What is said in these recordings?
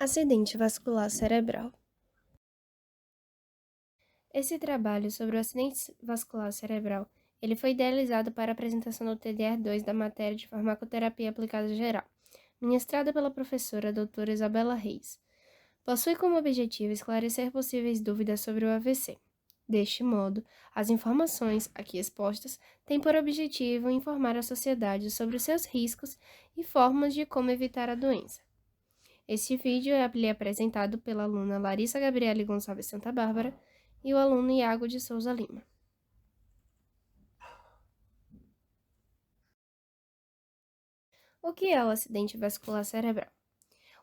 Acidente vascular cerebral. Esse trabalho sobre o acidente vascular cerebral, ele foi idealizado para a apresentação do TDR2 da matéria de farmacoterapia aplicada geral, ministrada pela professora doutora Isabela Reis. Possui como objetivo esclarecer possíveis dúvidas sobre o AVC. Deste modo, as informações aqui expostas têm por objetivo informar a sociedade sobre os seus riscos e formas de como evitar a doença. Este vídeo é apresentado pela aluna Larissa Gabriele Gonçalves Santa Bárbara e o aluno Iago de Souza Lima. O que é o acidente vascular cerebral?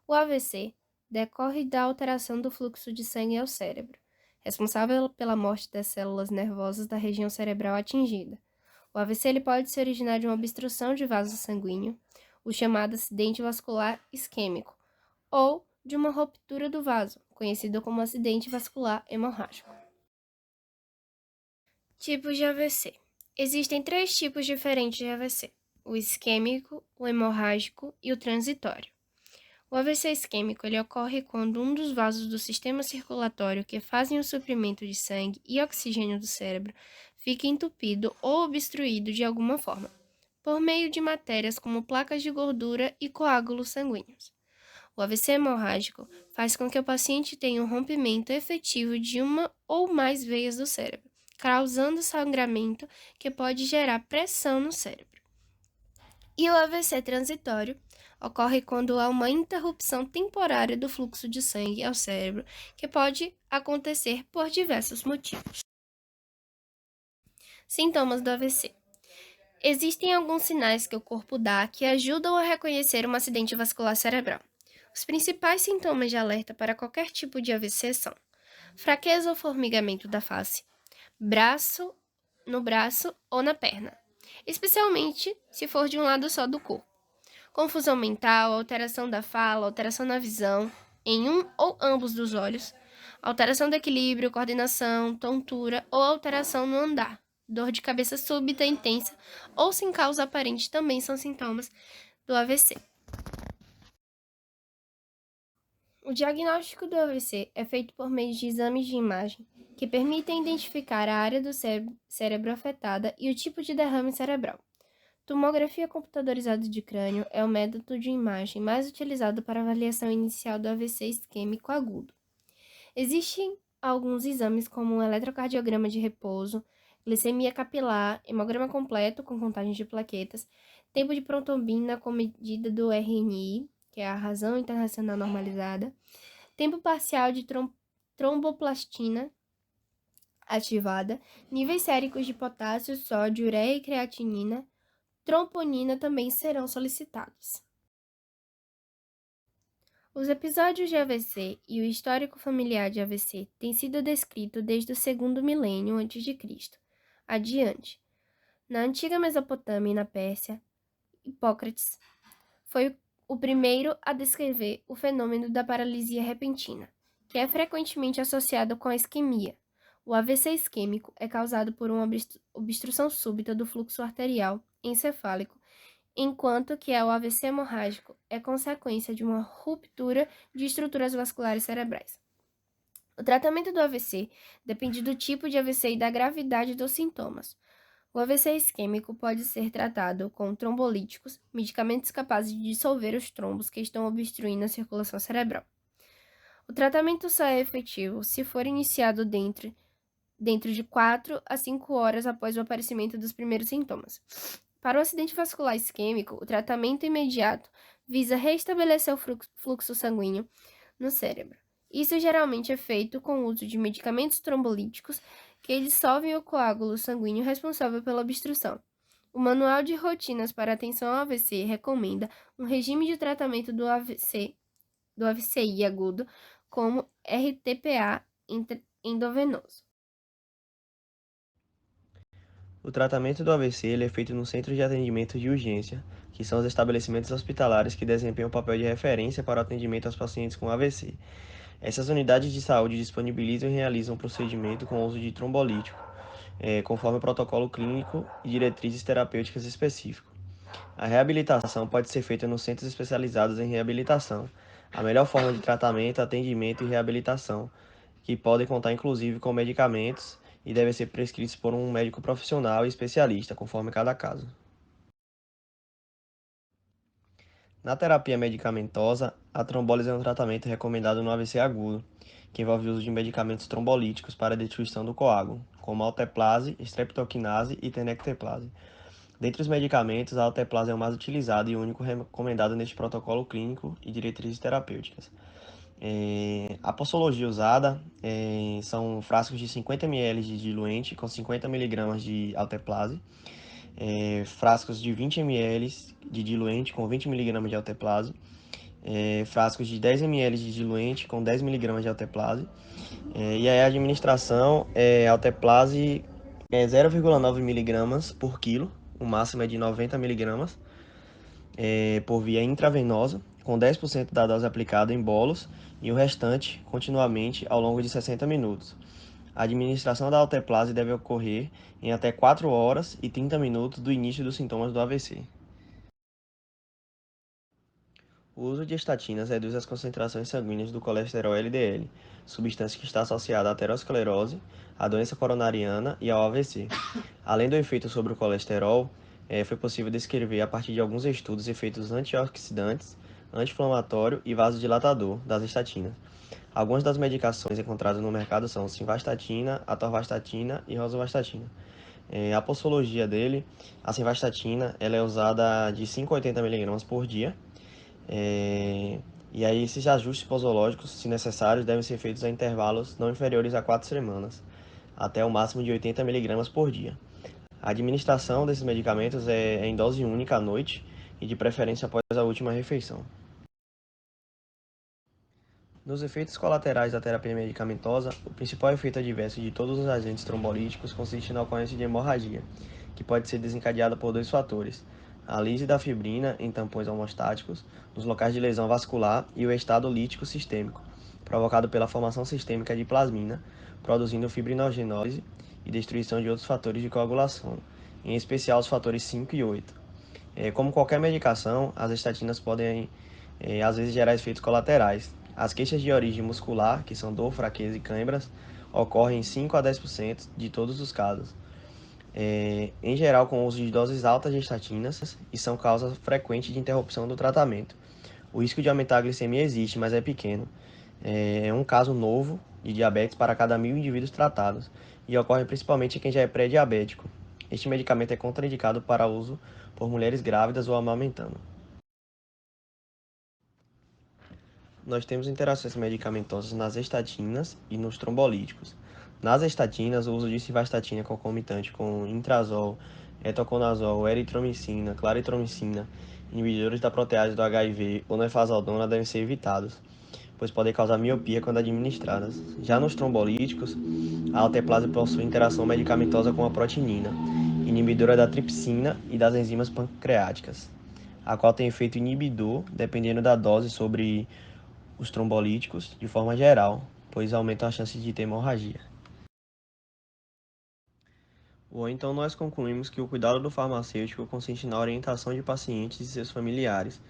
O AVC decorre da alteração do fluxo de sangue ao cérebro, responsável pela morte das células nervosas da região cerebral atingida. O AVC ele pode se originar de uma obstrução de vaso sanguíneo, o chamado acidente vascular isquêmico, ou de uma ruptura do vaso, conhecido como acidente vascular hemorrágico. Tipos de AVC. Existem 3 tipos diferentes de AVC: o isquêmico, o hemorrágico e o transitório. O AVC isquêmico ele ocorre quando um dos vasos do sistema circulatório que fazem o suprimento de sangue e oxigênio do cérebro fica entupido ou obstruído de alguma forma, por meio de matérias como placas de gordura e coágulos sanguíneos. O AVC hemorrágico faz com que o paciente tenha um rompimento efetivo de uma ou mais veias do cérebro, causando sangramento que pode gerar pressão no cérebro. E o AVC transitório ocorre quando há uma interrupção temporária do fluxo de sangue ao cérebro, que pode acontecer por diversos motivos. Sintomas do AVC. Existem alguns sinais que o corpo dá que ajudam a reconhecer um acidente vascular cerebral. Os principais sintomas de alerta para qualquer tipo de AVC são fraqueza ou formigamento da face, no braço ou na perna, especialmente se for de um lado só do corpo. Confusão mental, alteração da fala, alteração na visão, em um ou ambos dos olhos, alteração do equilíbrio, coordenação, tontura ou alteração no andar. Dor de cabeça súbita, intensa ou sem causa aparente também são sintomas do AVC. O diagnóstico do AVC é feito por meio de exames de imagem que permitem identificar a área do cérebro afetada e o tipo de derrame cerebral. Tomografia computadorizada de crânio é o método de imagem mais utilizado para avaliação inicial do AVC isquêmico agudo. Existem alguns exames como o eletrocardiograma de repouso, glicemia capilar, hemograma completo com contagem de plaquetas, tempo de protrombina com medida do RNI, que é a razão internacional normalizada, tempo parcial de tromboplastina ativada, níveis séricos de potássio, sódio, ureia e creatinina, troponina também serão solicitados. Os episódios de AVC e o histórico familiar de AVC têm sido descrito desde o segundo milênio a.C. adiante. Na antiga Mesopotâmia e na Pérsia, Hipócrates foi o primeiro a descrever o fenômeno da paralisia repentina, que é frequentemente associado com a isquemia. O AVC isquêmico é causado por uma obstrução súbita do fluxo arterial encefálico, enquanto que o AVC hemorrágico é consequência de uma ruptura de estruturas vasculares cerebrais. O tratamento do AVC depende do tipo de AVC e da gravidade dos sintomas. O AVC isquêmico pode ser tratado com trombolíticos, medicamentos capazes de dissolver os trombos que estão obstruindo a circulação cerebral. O tratamento só é efetivo se for iniciado dentro de 4 a 5 horas após o aparecimento dos primeiros sintomas. Para o acidente vascular isquêmico, o tratamento imediato visa restabelecer o fluxo sanguíneo no cérebro. Isso geralmente é feito com o uso de medicamentos trombolíticos que dissolvem o coágulo sanguíneo responsável pela obstrução. O Manual de Rotinas para Atenção ao AVC recomenda um regime de tratamento do AVCI agudo, como RTPA endovenoso. O tratamento do AVC ele é feito no Centro de Atendimento de Urgência, que são os estabelecimentos hospitalares que desempenham o papel de referência para o atendimento aos pacientes com AVC. Essas unidades de saúde disponibilizam e realizam o procedimento com o uso de trombolítico, conforme o protocolo clínico e diretrizes terapêuticas específicos. A reabilitação pode ser feita nos centros especializados em reabilitação, a melhor forma de tratamento, atendimento e reabilitação, que podem contar inclusive com medicamentos e devem ser prescritos por um médico profissional e especialista, conforme cada caso. Na terapia medicamentosa, a trombólise é um tratamento recomendado no AVC agudo, que envolve o uso de medicamentos trombolíticos para a destruição do coágulo, como alteplase, streptokinase e tenecteplase. Dentre os medicamentos, a alteplase é o mais utilizado e o único recomendado neste protocolo clínico e diretrizes terapêuticas. A posologia usada são frascos de 50 ml de diluente com 50 mg de alteplase, frascos de 20 ml de diluente com 20 mg de alteplase, frascos de 10 ml de diluente com 10 mg de alteplase. E aí a administração alteplase é 0,9 mg por quilo, o máximo é de 90 mg, por via intravenosa, com 10% da dose aplicada em bolos e o restante continuamente ao longo de 60 minutos. A administração da alteplase deve ocorrer em até 4 horas e 30 minutos do início dos sintomas do AVC. O uso de estatinas reduz as concentrações sanguíneas do colesterol LDL, substância que está associada à aterosclerose, à doença coronariana e ao AVC. Além do efeito sobre o colesterol, foi possível descrever a partir de alguns estudos efeitos antioxidantes, anti-inflamatório e vasodilatador das estatinas. Algumas das medicações encontradas no mercado são simvastatina, atorvastatina e rosuvastatina. A posologia dele, a simvastatina, ela é usada de 5 a 80 mg por dia. E aí esses ajustes posológicos, se necessários, devem ser feitos a intervalos não inferiores a 4 semanas, até o máximo de 80 mg por dia. A administração desses medicamentos é em dose única à noite e de preferência após a última refeição. Nos efeitos colaterais da terapia medicamentosa, o principal efeito adverso de todos os agentes trombolíticos consiste na ocorrência de hemorragia, que pode ser desencadeada por dois fatores: a lise da fibrina em tampões homostáticos, nos locais de lesão vascular, e o estado lítico sistêmico, provocado pela formação sistêmica de plasmina, produzindo fibrinogenose e destruição de outros fatores de coagulação, em especial os fatores 5 e 8. Como qualquer medicação, as estatinas podem, às vezes, gerar efeitos colaterais. As queixas de origem muscular, que são dor, fraqueza e câimbras, ocorrem em 5 a 10% de todos os casos. Em geral, com o uso de doses altas de estatinas, e são causa frequente de interrupção do tratamento. O risco de aumentar a glicemia existe, mas é pequeno. É um caso novo de diabetes para cada 1.000 indivíduos tratados, e ocorre principalmente em quem já é pré-diabético. Este medicamento é contraindicado para uso por mulheres grávidas ou amamentando. Nós temos interações medicamentosas nas estatinas e nos trombolíticos. Nas estatinas, o uso de simvastatina concomitante com intrazol, etoconazol, eritromicina, claritromicina, inibidores da protease do HIV ou nefazaldona devem ser evitados, pois podem causar miopia quando administradas. Já nos trombolíticos, a alteplase possui interação medicamentosa com a protinina, inibidora da tripsina e das enzimas pancreáticas, a qual tem efeito inibidor dependendo da dose sobre os trombolíticos de forma geral, pois aumentam a chance de ter hemorragia. Ou então nós concluímos que o cuidado do farmacêutico consiste na orientação de pacientes e seus familiares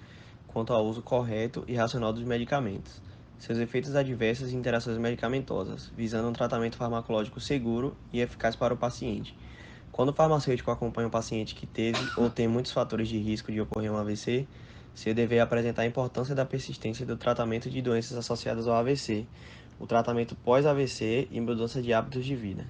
quanto ao uso correto e racional dos medicamentos, seus efeitos adversos e interações medicamentosas, visando um tratamento farmacológico seguro e eficaz para o paciente. Quando o farmacêutico acompanha um paciente que teve ou tem muitos fatores de risco de ocorrer um AVC, seu dever é apresentar a importância da persistência do tratamento de doenças associadas ao AVC, o tratamento pós-AVC e mudança de hábitos de vida.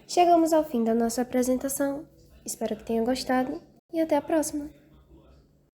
Chegamos ao fim da nossa apresentação. Espero que tenha gostado e até a próxima!